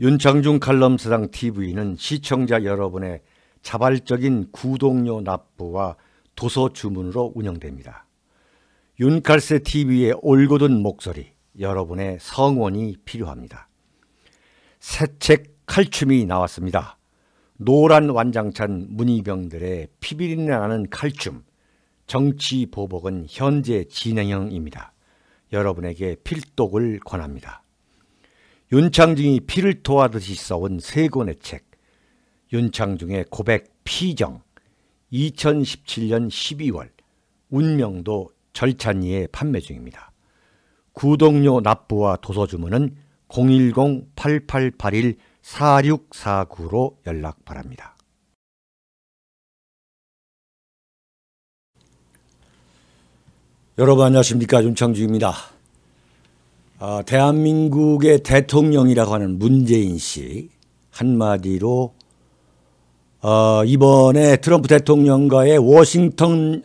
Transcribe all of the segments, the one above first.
윤창중 칼럼사상 TV는 시청자 여러분의 자발적인 구독료 납부와 도서 주문으로 운영됩니다. 윤칼세 TV의 올곧은 목소리, 여러분의 성원이 필요합니다. 새 책 칼춤이 나왔습니다. 노란 완장찬 문희병들의 피비린내 나는 칼춤, 정치보복은 현재 진행형입니다. 여러분에게 필독을 권합니다. 윤창중이 피를 토하듯이 써온 세 권의 책, 윤창중의 고백 피정, 2017년 12월, 운명도 절찬리에 판매 중입니다. 구독료 납부와 도서 주문은 010-8881-4649로 연락 바랍니다. 여러분 안녕하십니까, 윤창중입니다. 대한민국의 대통령이라고 하는 문재인 씨, 한마디로 이번에 트럼프 대통령과의 워싱턴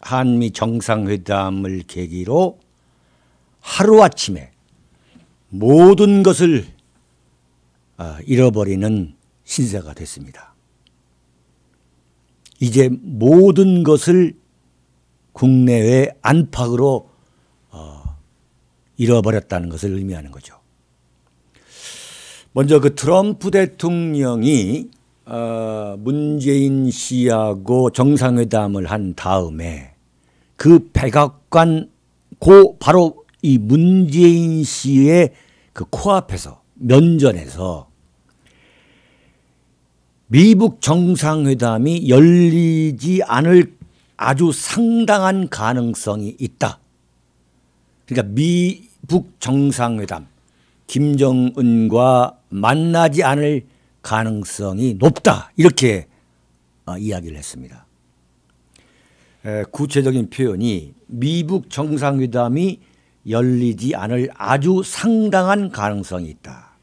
한미 정상회담을 계기로 하루아침에 모든 것을 잃어버리는 신세가 됐습니다. 이제 모든 것을 국내외 안팎으로 잃어버렸다는 것을 의미하는 거죠. 먼저 그 트럼프 대통령이 문재인 씨하고 정상회담을 한 다음에 그 백악관 바로 이 문재인 씨의 그 코앞에서 면전에서 미북 정상회담이 열리지 않을 아주 상당한 가능성이 있다. 그러니까 미북 정상회담, 김정은과 만나지 않을 가능성이 높다. 이렇게 이야기를 했습니다. 구체적인 표현이 미북 정상회담이 열리지 않을 아주 상당한 가능성이 있다.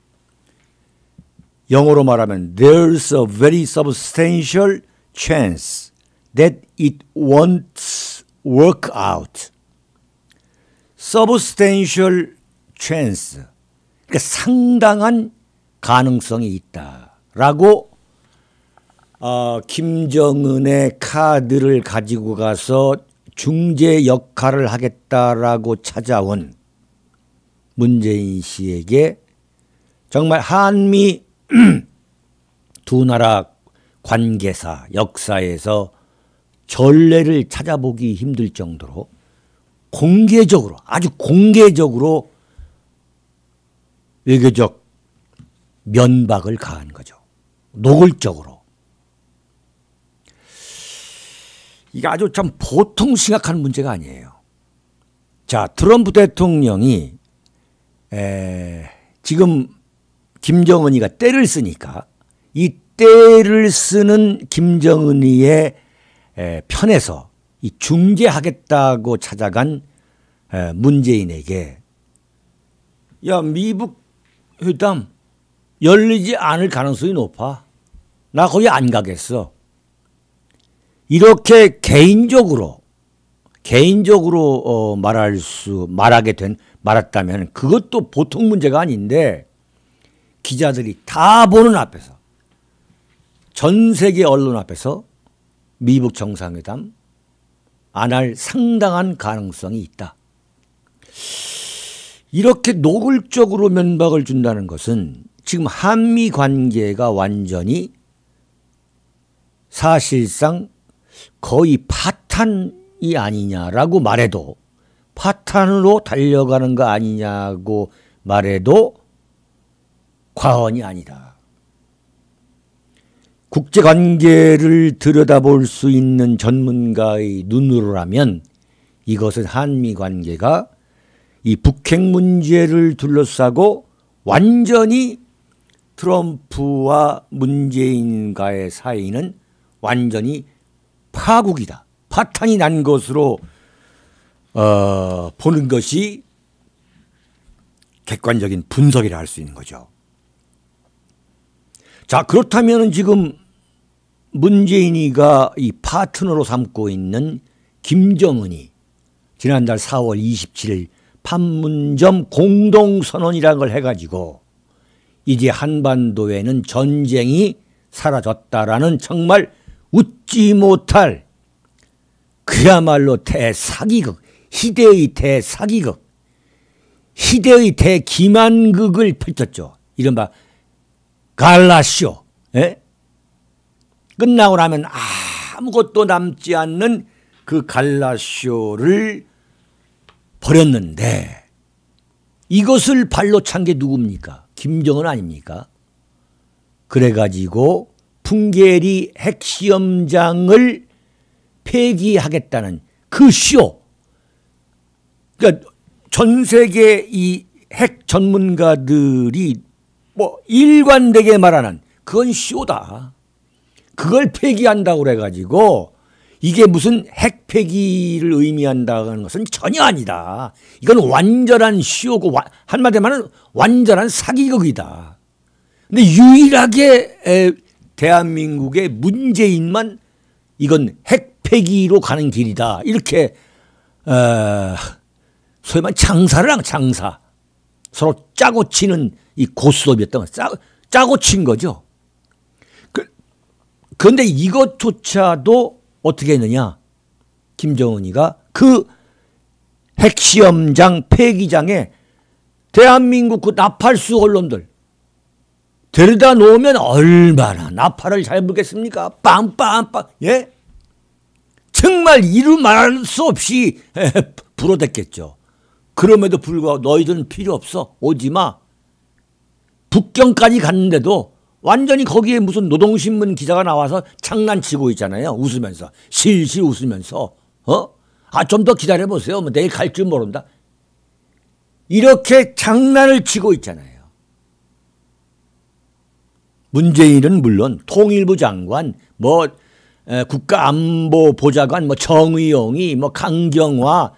영어로 말하면 There's a very substantial chance that it won't work out. substantial chance, 그러니까 상당한 가능성이 있다라고 김정은의 카드를 가지고 가서 중재 역할을 하겠다라고 찾아온 문재인 씨에게 정말 한미 두 나라 관계사 역사에서 전례를 찾아보기 힘들 정도로 공개적으로, 아주 공개적으로 외교적 면박을 가한 거죠. 노골적으로. 이게 아주 참 보통 심각한 문제가 아니에요. 자, 트럼프 대통령이 지금 김정은이가 때를 쓰니까 이 때를 쓰는 김정은이의 편에서 이 중재하겠다고 찾아간 문재인에게 야, 미북 회담 열리지 않을 가능성이 높아. 나 거기 안 가겠어. 이렇게 개인적으로 말았다면 그것도 보통 문제가 아닌데 기자들이 다 보는 앞에서 전 세계 언론 앞에서 미북 정상회담 안 할 상당한 가능성이 있다. 이렇게 노골적으로 면박을 준다는 것은 지금 한미 관계가 완전히 사실상 거의 파탄이 아니냐라고 말해도, 파탄으로 달려가는 거 아니냐고 말해도 과언이 아니다. 국제관계를 들여다볼 수 있는 전문가의 눈으로라면 이것은 한미 관계가 이 북핵 문제를 둘러싸고 완전히 트럼프와 문재인과의 사이는 완전히 파국이다. 파탄이 난 것으로 보는 것이 객관적인 분석이라 할 수 있는 거죠. 자, 그렇다면 지금 문재인이가 이 파트너로 삼고 있는 김정은이 지난달 4월 27일 판문점 공동선언이라는 걸 해가지고 이제 한반도에는 전쟁이 사라졌다라는 정말 웃지 못할 그야말로 대사기극, 희대의 대사기극, 희대의 대기만극을 펼쳤죠. 이른바 갈라쇼. 예? 끝나고 나면 아무것도 남지 않는 그 갈라쇼를 벌였는데 이것을 발로 찬 게 누굽니까? 김정은 아닙니까? 그래가지고 풍계리 핵시험장을 폐기하겠다는 그 쇼. 그러니까 전 세계 이 핵 전문가들이 뭐 일관되게 말하는 그건 쇼다. 그걸 폐기한다고 그래가지고 이게 무슨 핵 폐기를 의미한다는 것은 전혀 아니다. 이건 완전한 쇼고 한마디로 말하면 완전한 사기극이다. 근데 유일하게 대한민국의 문재인만 이건 핵 폐기로 가는 길이다. 이렇게 소위 말하면 장사를 한 장사. 서로 짜고 치는 이 고스톱이었던 거. 짜고 친 거죠. 그런데 이것조차도 어떻게 했느냐. 김정은이가 그 핵시험장 폐기장에 대한민국 그 나팔수 언론들 데려다 놓으면 얼마나 나팔을 잘 불겠습니까? 빵빵빵. 예? 정말 이루 말할 수 없이 불어댔겠죠. 그럼에도 불구하고 너희들은 필요 없어. 오지 마. 북경까지 갔는데도 완전히 거기에 무슨 노동신문 기자가 나와서 장난치고 있잖아요. 웃으면서. 실실 웃으면서. 좀 더 기다려보세요. 뭐 내일 갈 줄 모른다. 이렇게 장난을 치고 있잖아요. 문재인은 물론 통일부 장관, 뭐 국가안보보좌관, 뭐 정의용이, 뭐 강경화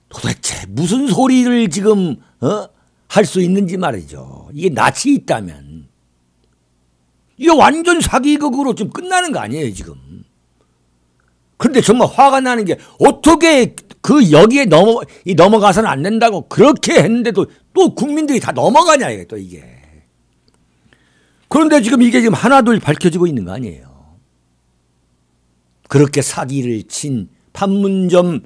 도대체 무슨 소리를 지금 할 수 있는지 말이죠. 이게 낯이 있다면 이게 완전 사기극으로 좀 끝나는 거 아니에요 지금. 그런데 정말 화가 나는 게 어떻게 그 여기에 넘어가서는 안 된다고 그렇게 했는데도 또 국민들이 다 넘어가냐 또 이게. 그런데 지금 이게 지금 하나둘 밝혀지고 있는 거 아니에요. 그렇게 사기를 친 판문점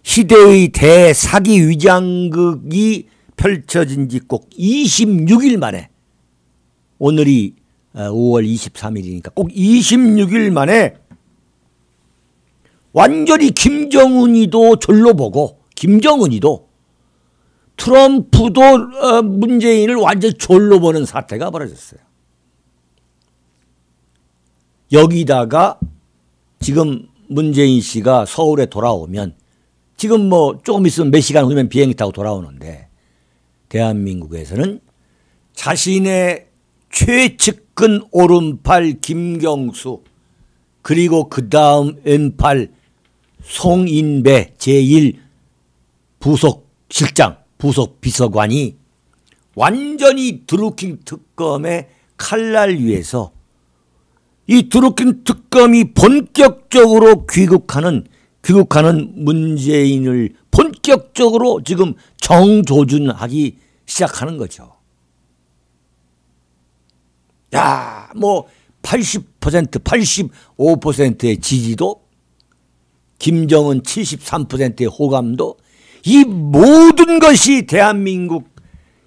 시대의 대사기 위장극이 펼쳐진 지 꼭 26일 만에, 오늘이 5월 23일이니까 꼭 26일 만에 완전히 김정은이도 졸로 보고, 김정은이도 트럼프도 문재인을 완전히 졸로 보는 사태가 벌어졌어요. 여기다가 지금 문재인 씨가 서울에 돌아오면, 지금 뭐 조금 있으면 몇 시간 후면 비행기 타고 돌아오는데, 대한민국에서는 자신의 최측근 오른팔 김경수, 그리고 그 다음 왼팔 송인배 제1부속실장, 부속비서관이 완전히 드루킹 특검의 칼날 위에서 이 드루킹 특검이 본격적으로 귀국하는 문재인을 본격적으로 지금 정조준하기 시작하는 거죠. 야, 뭐 80%, 85%의 지지도, 김정은 73%의 호감도, 이 모든 것이 대한민국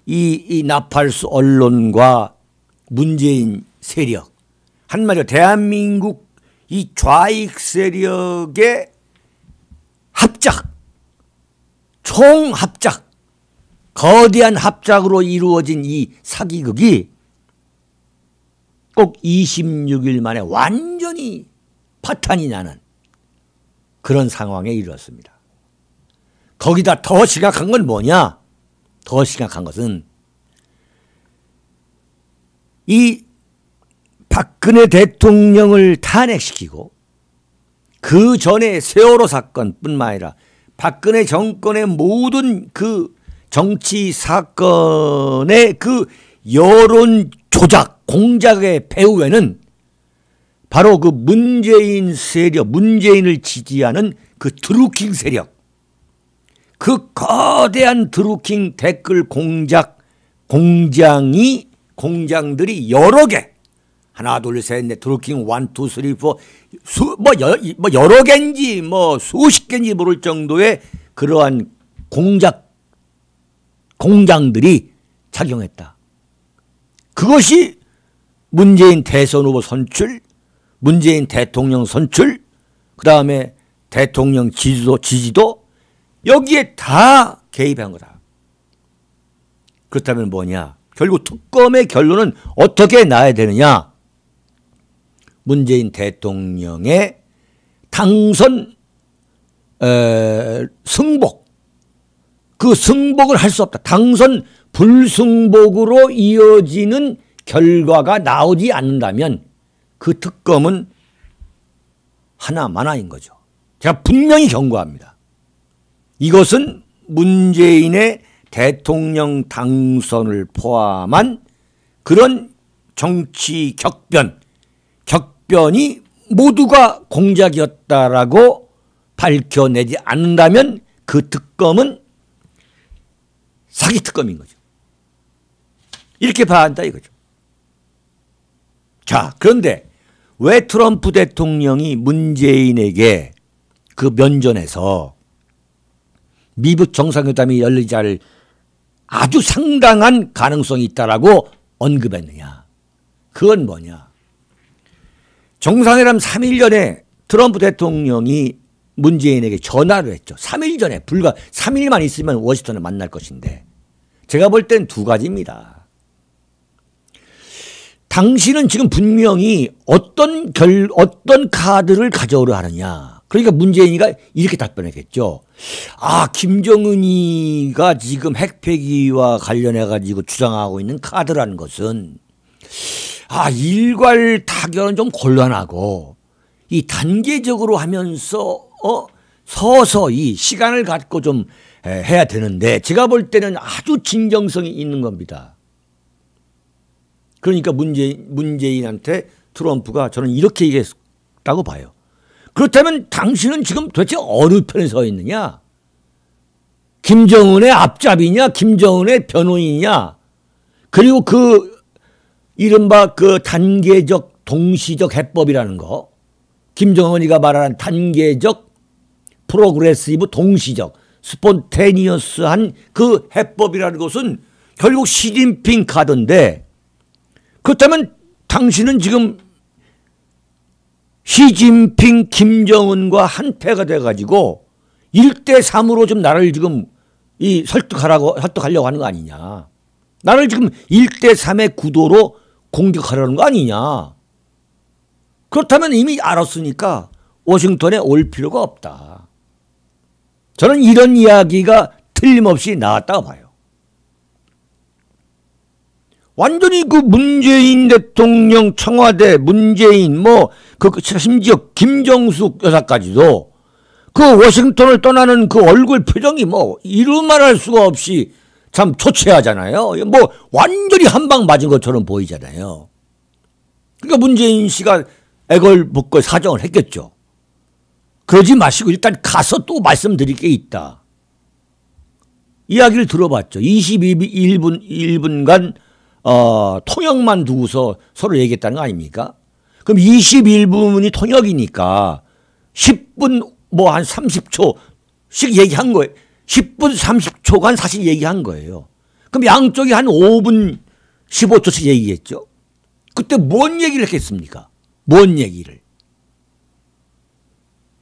이 나팔수 언론과 문재인 세력, 한마디로 대한민국 이 좌익 세력의 합작, 총합작, 거대한 합작으로 이루어진 이 사기극이 꼭 26일 만에 완전히 파탄이 나는 그런 상황에 이르렀습니다. 거기다 더 심각한 건 뭐냐? 더 심각한 것은 이 박근혜 대통령을 탄핵시키고 그 전에 세월호 사건뿐만 아니라 박근혜 정권의 모든 그 정치 사건의 그 여론 조작, 공작의 배후에는 바로 그 문재인 세력, 문재인을 지지하는 그 드루킹 세력, 그 거대한 드루킹 댓글 공작 공장이 공장들이 여러 개, 하나, 둘, 셋, 넷, 드루킹, 원, 투, 쓰리, 포, 여러 개인지 수십 개인지 모를 정도의 그러한 공장들이 작용했다. 그것이 문재인 대선 후보 선출, 문재인 대통령 선출, 그 다음에 대통령 지지도 여기에 다 개입한 거다. 그렇다면 뭐냐? 결국 특검의 결론은 어떻게 나야 되느냐? 문재인 대통령의 당선 승복, 그 승복을 할 수 없다. 당선 불승복으로 이어지는 결과가 나오지 않는다면 그 특검은 하나만화인 거죠. 제가 분명히 경고합니다. 이것은 문재인의 대통령 당선을 포함한 그런 정치 격변이 모두가 공작이었다라고 밝혀내지 않는다면 그 특검은 사기 특검인 거죠. 이렇게 봐야 한다 이거죠. 자, 그런데 왜 트럼프 대통령이 문재인에게 그 면전에서 미북 정상회담이 열리지 않을 아주 상당한 가능성이 있다라고 언급했느냐. 그건 뭐냐. 정상회담 3일 전에 트럼프 대통령이 문재인에게 전화를 했죠. 3일 전에, 불과 3일만 있으면 워싱턴을 만날 것인데 제가 볼 땐 두 가지입니다. 당신은 지금 분명히 어떤 카드를 가져오려 하느냐. 그러니까 문재인이가 이렇게 답변했겠죠. 아, 김정은이가 지금 핵폐기와 관련해가지고 주장하고 있는 카드라는 것은 일괄 타결은 좀 곤란하고 이 단계적으로 하면서 서서히 시간을 갖고 좀 해야 되는데 제가 볼 때는 아주 진정성이 있는 겁니다. 그러니까 문재인한테 트럼프가 저는 이렇게 얘기했다고 봐요. 그렇다면 당신은 지금 도대체 어느 편에 서 있느냐? 김정은의 앞잡이냐? 김정은의 변호인이냐? 그리고 그 이른바 그 단계적 동시적 해법이라는 거, 김정은이가 말하는 단계적 프로그레시브 동시적 스폰테니어스한 그 해법이라는 것은 결국 시진핑 카드인데 그렇다면 당신은 지금 시진핑, 김정은과 한패가 돼가지고 1대3으로 좀 나를 지금 설득하려고 하는 거 아니냐. 나를 지금 1대3의 구도로 공격하려는 거 아니냐. 그렇다면 이미 알았으니까 워싱턴에 올 필요가 없다. 저는 이런 이야기가 틀림없이 나왔다고 봐요. 완전히 그 문재인 대통령, 청와대, 문재인, 심지어 김정숙 여사까지도 그 워싱턴을 떠나는 그 얼굴 표정이 이루 말할 수가 없이 참 초췌하잖아요. 완전히 한 방 맞은 것처럼 보이잖아요. 그러니까 문재인 씨가 애걸복걸 사정을 했겠죠. 그러지 마시고 일단 가서 또 말씀드릴 게 있다. 이야기를 들어봤죠. 21분간 통역만 두고서 서로 얘기했다는 거 아닙니까? 그럼 21분이 통역이니까 10분 한 30초씩 얘기한 거예요. 10분 30초간 사실 얘기한 거예요. 그럼 양쪽이 한 5분 15초씩 얘기했죠. 그때 뭔 얘기를 했겠습니까? 뭔 얘기를?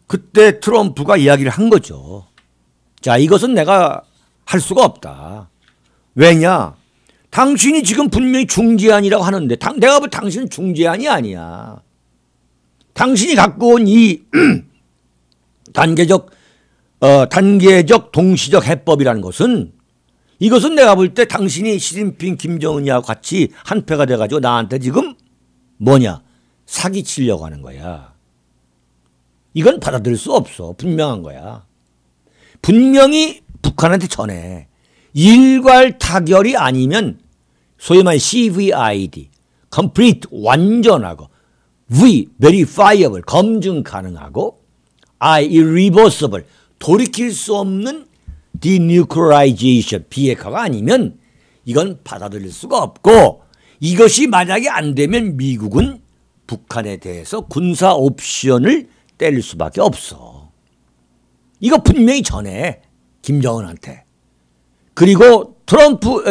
그때 트럼프가 이야기를 한 거죠. 자, 이것은 내가 할 수가 없다. 왜냐? 당신이 지금 분명히 중재안이라고 하는데 내가 볼 당신은 중재안이 아니야. 당신이 갖고 온 이 단계적 동시적 해법이라는 것은 이것은 내가 볼 때 당신이 시진핑, 김정은이하고 같이 한패가 돼가지고 나한테 지금 사기치려고 하는 거야. 이건 받아들일 수 없어. 분명한 거야. 분명히 북한한테 전해. 일괄 타결이 아니면 소위 말해 CVID, complete 완전하고 V, verifiable, 검증 가능하고 I, irreversible, 돌이킬 수 없는 denuclearization, 비핵화가 아니면 이건 받아들일 수가 없고 이것이 만약에 안 되면 미국은 북한에 대해서 군사 옵션을 때릴 수밖에 없어. 이거 분명히 전해. 김정은한테. 그리고 트럼프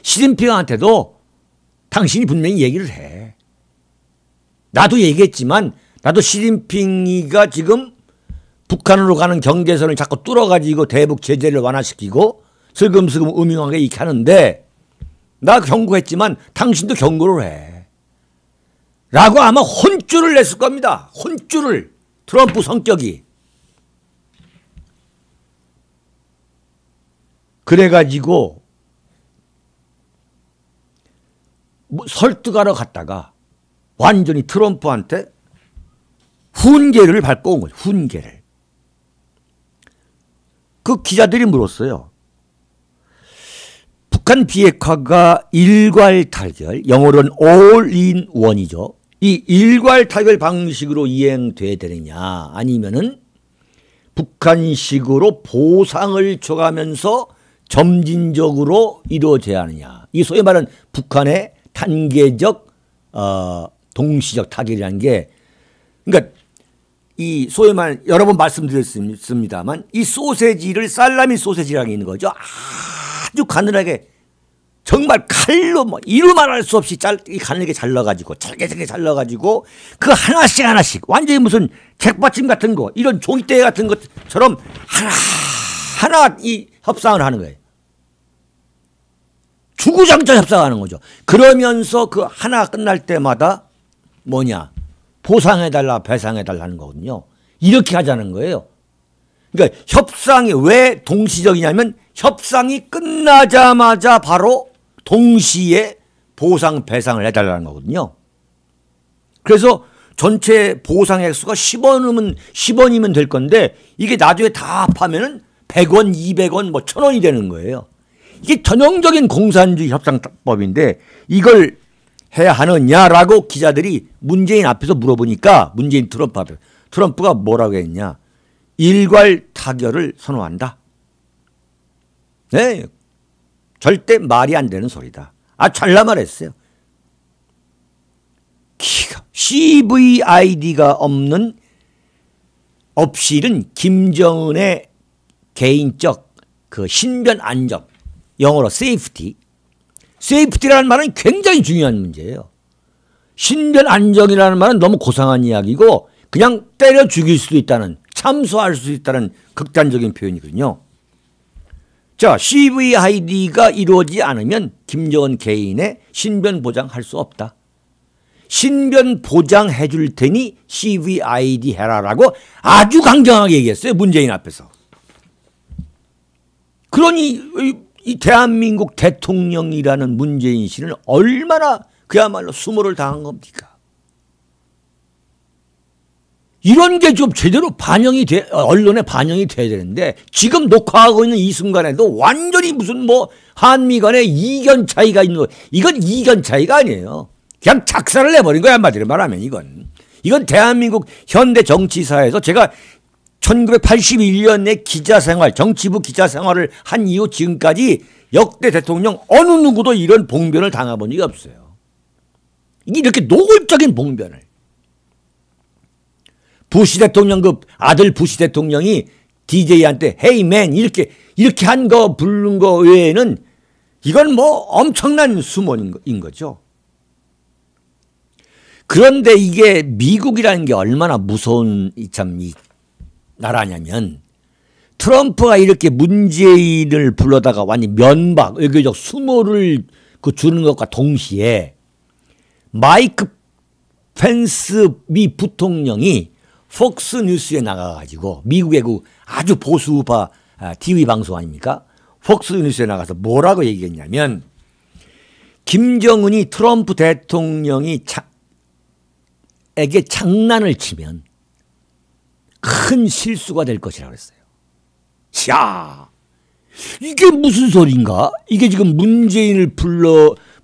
시진핑한테도 당신이 분명히 얘기를 해. 나도 얘기했지만 나도 시진핑이가 지금 북한으로 가는 경계선을 자꾸 뚫어가지고 대북 제재를 완화시키고 슬금슬금 음흉하게 이렇게 하는데 나 경고했지만 당신도 경고를 해. 라고 아마 혼쭐을 냈을 겁니다. 혼쭐을. 트럼프 성격이. 그래가지고 설득하러 갔다가 완전히 트럼프한테 훈계를 밟고 온 거죠. 훈계를. 그 기자들이 물었어요. 북한 비핵화가 일괄 타결, 영어로는 all in one이죠. 이 일괄 타결 방식으로 이행돼야 되느냐 아니면은 북한식으로 보상을 줘가면서 점진적으로 이루어져야 하느냐. 이 소위 말하는 북한의 단계적 동시적 타결이라는 게 그러니까 이 소위 말하는 여러 번 말씀드렸습니다만 이 소세지를 살라미 소세지라는 게 있는 거죠. 아주 가늘하게 정말 칼로 뭐 이루 말할 수 없이 가늘게 잘라가지고 잘게 잘라가지고 그 하나씩 완전히 무슨 객받침 같은 거 이런 종이대 같은 것처럼 하나 이 협상을 하는 거예요. 주구장창 협상하는 거죠. 그러면서 그 하나 끝날 때마다 뭐냐 보상해달라 배상해달라는 거거든요. 이렇게 하자는 거예요. 그러니까 협상이 왜 동시적이냐면 협상이 끝나자마자 바로 동시에 보상 배상을 해달라는 거거든요. 그래서 전체 보상 액수가 10원이면 될 건데 이게 나중에 다 합하면은 100원, 200원, 뭐 1000원이 되는 거예요. 이게 전형적인 공산주의 협상법인데 이걸 해야 하느냐라고 기자들이 문재인 앞에서 물어보니까 문재인 트럼프 앞에서 트럼프가 뭐라고 했냐. 일괄 타결을 선호한다. 네, 절대 말이 안 되는 소리다. 잘나 말했어요. CVID가 없이는 김정은의 개인적 그 신변 안전, 영어로 세이프티. 세이프티라는 말은 굉장히 중요한 문제예요. 신변 안정이라는 말은 너무 고상한 이야기고 그냥 때려 죽일 수도 있다는, 참수할 수 있다는 극단적인 표현이거든요. 자, CVID가 이루어지지 않으면 김정은 개인의 신변 보장할 수 없다. 신변 보장해 줄 테니 CVID 해라라고 아주 강경하게 얘기했어요. 문재인 앞에서. 그러니 이 대한민국 대통령이라는 문재인 씨는 얼마나 그야말로 수모를 당한 겁니까? 이런 게 좀 제대로 언론에 반영이 돼야 되는데 지금 녹화하고 있는 이 순간에도 완전히 무슨 뭐 한미 간에 이견 차이가 있는 거. 이건 이견 차이가 아니에요. 그냥 작살을 내버린 거야. 한마디로 말하면 이건 대한민국 현대 정치사에서 제가 1981년에 기자 생활, 정치부 기자 생활을 한 이후 지금까지 역대 대통령 어느 누구도 이런 봉변을 당해본 적이 없어요. 이렇게 노골적인 봉변을. 부시 대통령 그 아들 부시 대통령이 DJ한테 헤이 맨 이렇게 한 거 부른 거 외에는 이건 뭐 엄청난 수모인 거죠. 그런데 이게 미국이라는 게 얼마나 무서운 이 나라냐면 트럼프가 이렇게 문재인을 불러다가 완전 면박, 외교적 수모를 주는 것과 동시에 마이크 펜스 미 부통령이 폭스 뉴스에 나가가지고 미국의 그 아주 보수파 TV 방송 아닙니까? 폭스 뉴스에 나가서 뭐라고 얘기했냐면 김정은이 트럼프 대통령이 에게 장난을 치면 큰 실수가 될 것이라고 했어요. 야, 이게 무슨 소린가? 이게 지금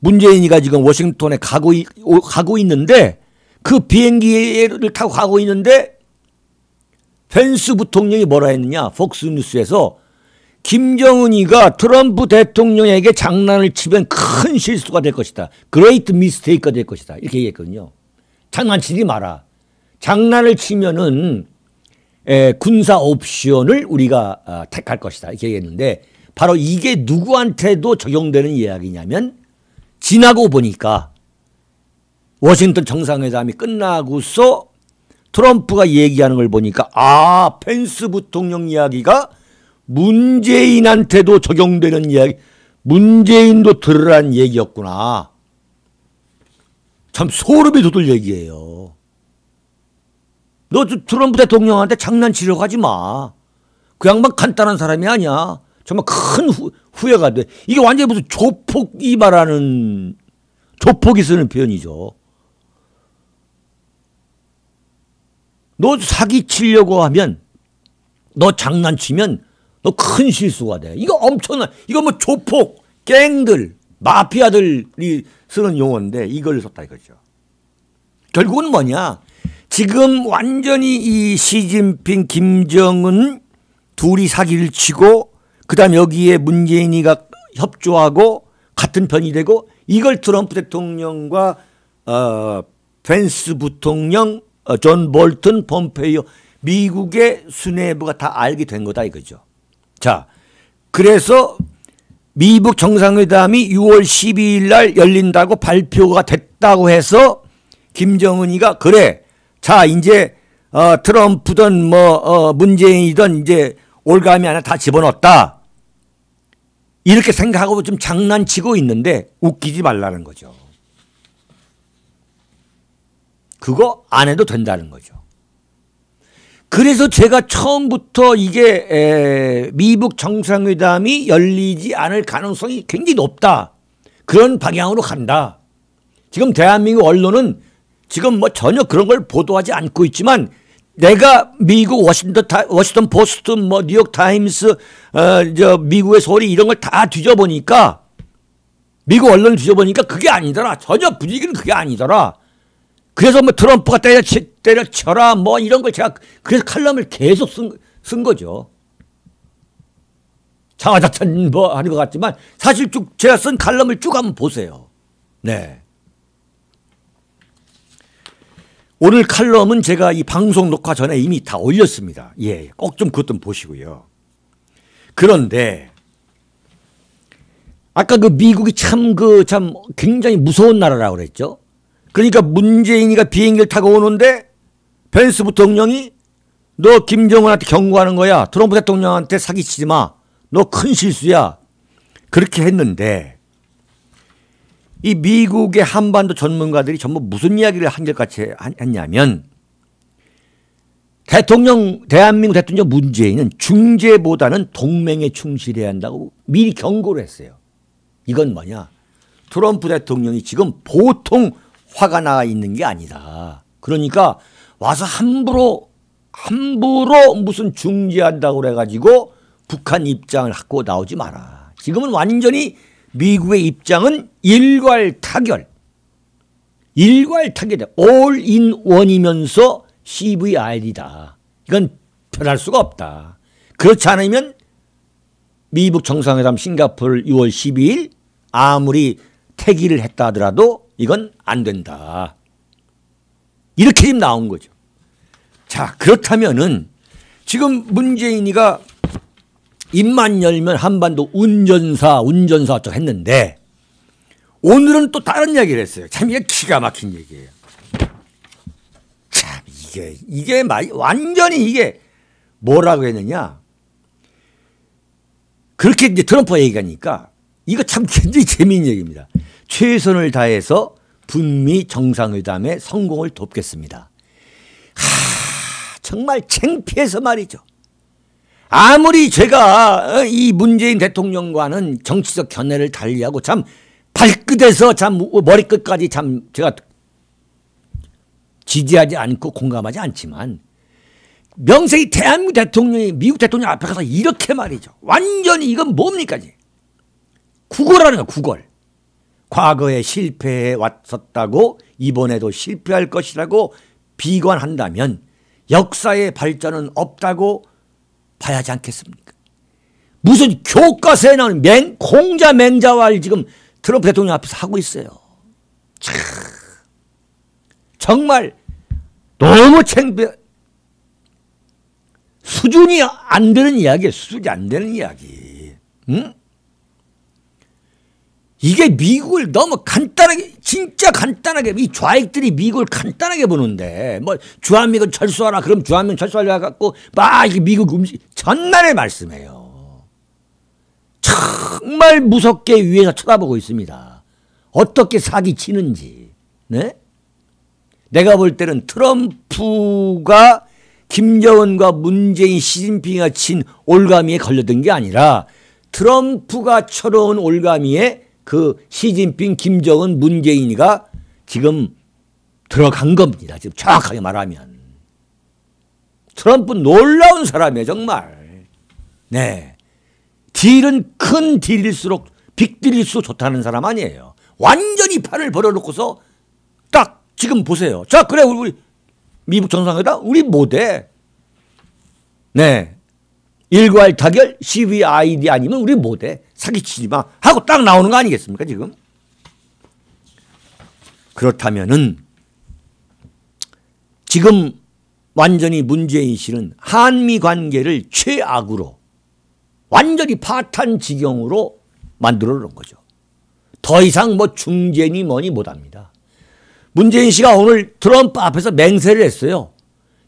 문재인이가 지금 워싱턴에 가고 있는데 그 비행기를 타고 가고 있는데 펜스 부통령이 뭐라 했느냐? 폭스뉴스에서 김정은이가 트럼프 대통령에게 장난을 치면 큰 실수가 될 것이다. 그레이트 미스테이크가 될 것이다. 이렇게 얘기했거든요. 장난치지 마라. 장난을 치면은 군사 옵션을 우리가 택할 것이다. 이렇게 얘기했는데 바로 이게 누구한테도 적용되는 이야기냐면 지나고 보니까 워싱턴 정상회담이 끝나고서 트럼프가 얘기하는 걸 보니까 아, 펜스 부통령 이야기가 문재인한테도 적용되는 이야기, 문재인도 들으라는 얘기였구나. 참 소름이 돋을 얘기예요. 너 트럼프 대통령한테 장난치려고 하지 마. 그 양반 간단한 사람이 아니야. 정말 큰 후회가 돼. 이게 완전히 무슨 조폭이 말하는, 조폭이 쓰는 표현이죠. 너 사기치려고 하면, 너 장난치면 너 큰 실수가 돼. 이거 엄청난, 이거 뭐 조폭, 갱들, 마피아들이 쓰는 용어인데 이걸 썼다 이거죠. 결국은 뭐냐. 지금 완전히 이 시진핑, 김정은 둘이 사기를 치고 그다음 여기에 문재인이가 협조하고 같은 편이 되고 이걸 트럼프 대통령과 펜스 부통령, 존 볼튼, 폼페이오 미국의 수뇌부가 다 알게 된 거다 이거죠. 자, 그래서 미국 정상회담이 6월 12일 날 열린다고 발표가 됐다고 해서 김정은이가 그래. 자, 이제 트럼프든 문재인이든 이제 올가미 하나 다 집어넣었다. 이렇게 생각하고 좀 장난치고 있는데 웃기지 말라는 거죠. 그거 안 해도 된다는 거죠. 그래서 제가 처음부터 이게 미국 정상회담이 열리지 않을 가능성이 굉장히 높다. 그런 방향으로 간다. 지금 대한민국 언론은 지금 뭐 전혀 그런 걸 보도하지 않고 있지만 내가 미국 워싱턴 포스트, 뭐 뉴욕 타임스, 미국의 소리 이런 걸 다 뒤져보니까 미국 언론을 뒤져보니까 그게 아니더라. 전혀 분위기는 그게 아니더라. 그래서 뭐 트럼프가 때려쳐라 뭐 이런 걸 제가 그래서 칼럼을 계속 쓴 거죠. 자화자찬 뭐 하는 것 같지만 사실 쭉 제가 쓴 칼럼을 쭉 한번 보세요. 네. 오늘 칼럼은 제가 이 방송 녹화 전에 이미 다 올렸습니다. 예, 꼭 좀 그것 좀 보시고요. 그런데 아까 그 미국이 참 굉장히 무서운 나라라고 그랬죠. 그러니까 문재인이가 비행기를 타고 오는데 펜스 부통령이 너 김정은한테 경고하는 거야. 트럼프 대통령한테 사기치지 마. 너 큰 실수야. 그렇게 했는데 이 미국의 한반도 전문가들이 전부 무슨 이야기를 한결같이 했냐면 대한민국 대통령 문재인은 중재보다는 동맹에 충실해야 한다고 미리 경고를 했어요. 이건 뭐냐. 트럼프 대통령이 지금 보통 화가 나 있는 게 아니다. 그러니까 와서 함부로 무슨 중재한다고 그래가지고 북한 입장을 갖고 나오지 마라. 지금은 완전히 미국의 입장은 일괄타결, 올인원이면서 CVR이다. 이건 변할 수가 없다. 그렇지 않으면 미국 정상회담 싱가포르 6월 12일 아무리 태기를 했다 하더라도 이건 안 된다. 이렇게 지금 나온 거죠. 자, 그렇다면은 지금 문재인이가 입만 열면 한반도 운전사 어쩌고 했는데 오늘은 또 다른 이야기를 했어요. 참 이게 기가 막힌 얘기예요. 참 이게 완전히 이게 뭐라고 했느냐. 그렇게 이제 트럼프가 얘기하니까 이거 참 굉장히 재미있는 얘기입니다. 최선을 다해서 북미 정상회담의 성공을 돕겠습니다. 정말 창피해서 말이죠. 아무리 제가 이 문재인 대통령과는 정치적 견해를 달리하고 참 발끝에서 참 머리끝까지 참 제가 지지하지 않고 공감하지 않지만 명색이 대한민국 대통령이 미국 대통령 앞에 가서 이렇게 말이죠. 완전히 이건 뭡니까? 구걸하는 거야, 구걸. 과거에 실패해 왔었다고 이번에도 실패할 것이라고 비관한다면 역사의 발전은 없다고 봐야 하지 않겠습니까? 무슨 교과서에 나오는 공자 맹자와를 지금 트럼프 대통령 앞에서 하고 있어요. 참, 정말 너무 수준이 안 되는 이야기예요. 수준이 안 되는 이야기. 응? 이게 미국을 너무 간단하게, 진짜 간단하게, 이 좌익들이 미국을 간단하게 보는데, 뭐, 주한미군 철수하라, 그럼 주한미군 철수하려 갖고, 막, 이게 미국 전날에 말씀해요. 정말 무섭게 위에서 쳐다보고 있습니다. 어떻게 사기치는지, 네? 내가 볼 때는 트럼프가 김정은과 문재인, 시진핑이가 친 올가미에 걸려든 게 아니라, 트럼프가 쳐놓은 올가미에 그 시진핑, 김정은, 문재인이가 지금 들어간 겁니다. 지금 정확하게 말하면. 트럼프 놀라운 사람이에요, 정말. 네. 딜은 큰 딜일수록, 빅딜일수록 좋다는 사람 아니에요. 완전히 판을 벌여놓고서 딱 지금 보세요. 자, 그래, 우리 미국 정상회담, 우리 못해. 네. 일괄 타결, CVID 아니면 우리 못해. 사기치지 마. 하고 딱 나오는 거 아니겠습니까, 지금? 그렇다면은, 지금 완전히 문재인 씨는 한미 관계를 최악으로, 완전히 파탄 지경으로 만들어 놓은 거죠. 더 이상 뭐 중재니 뭐니 못합니다. 문재인 씨가 오늘 트럼프 앞에서 맹세를 했어요.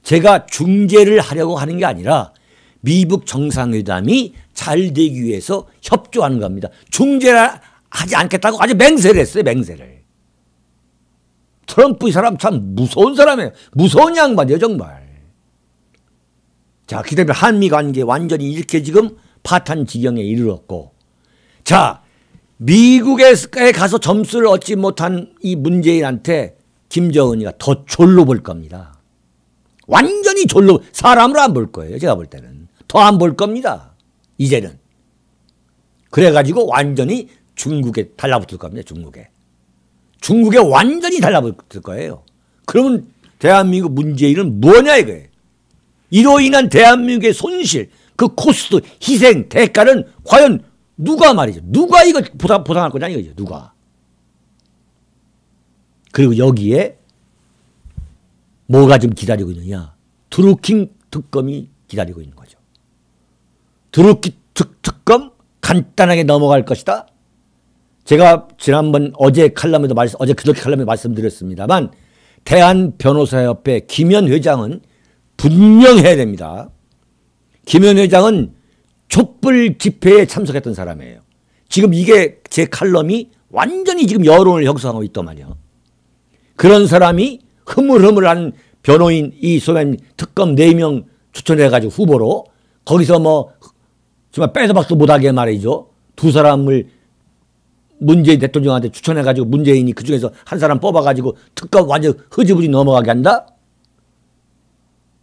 제가 중재를 하려고 하는 게 아니라 미북 정상회담이 잘 되기 위해서 협조하는 겁니다. 중재를 하지 않겠다고 아주 맹세를 했어요. 맹세를. 트럼프 이 사람 참 무서운 사람이에요. 무서운 양반이에요. 정말. 자, 기다려 한미 관계 완전히 이렇게 지금 파탄 지경에 이르렀고, 자, 미국에 가서 점수를 얻지 못한 이 문재인한테 김정은이가 더 졸로 볼 겁니다. 완전히 졸로, 사람으로 안 볼 거예요. 제가 볼 때는. 더 안 볼 겁니다. 이제는. 그래가지고 완전히 중국에 달라붙을 겁니다. 중국에 완전히 달라붙을 거예요. 그러면 대한민국 문재인은 뭐냐 이거예요. 이로 인한 대한민국의 손실, 그 코스트, 희생, 대가는 과연 누가 말이죠. 누가 이거 보상할 거냐 이거죠. 누가. 그리고 여기에 뭐가 좀 기다리고 있느냐. 드루킹 특검이 기다리고 있는 거죠. 드루킹 특검 간단하게 넘어갈 것이다. 제가 지난번 어제 그저께 칼럼에도 말씀드렸습니다만 대한변호사협회 김현 회장은 분명해야 됩니다. 김현 회장은 촛불 집회에 참석했던 사람이에요. 지금 이게 제 칼럼이 완전히 지금 여론을 형성하고 있단 말이에요. 그런 사람이 흐물흐물한 변호인 이 소련 특검 4명 추천해가지고 후보로 거기서 뭐 정말 빼도 박도 못하게 말이죠. 두 사람을 문재인 대통령한테 추천해가지고 문재인이 그중에서 한 사람 뽑아가지고 특검 완전 흐지부지 넘어가게 한다?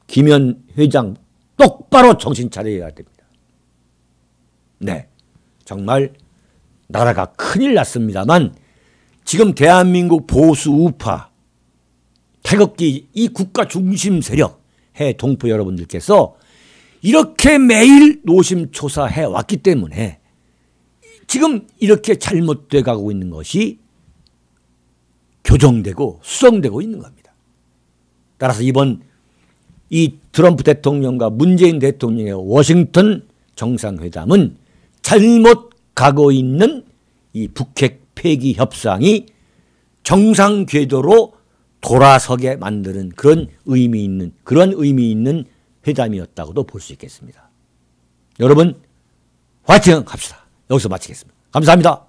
김현 회장 똑바로 정신 차려야 됩니다. 네, 정말 나라가 큰일 났습니다만 지금 대한민국 보수 우파 태극기 이 국가 중심 세력 해 동포 여러분들께서 이렇게 매일 노심초사해 왔기 때문에 지금 이렇게 잘못돼 가고 있는 것이 교정되고 수정되고 있는 겁니다. 따라서 이번 이 트럼프 대통령과 문재인 대통령의 워싱턴 정상회담은 잘못 가고 있는 이 북핵 폐기 협상이 정상 궤도로 돌아서게 만드는 그런 의미 있는 회담이었다고도 볼 수 있겠습니다. 여러분 화이팅 합시다. 여기서 마치겠습니다. 감사합니다.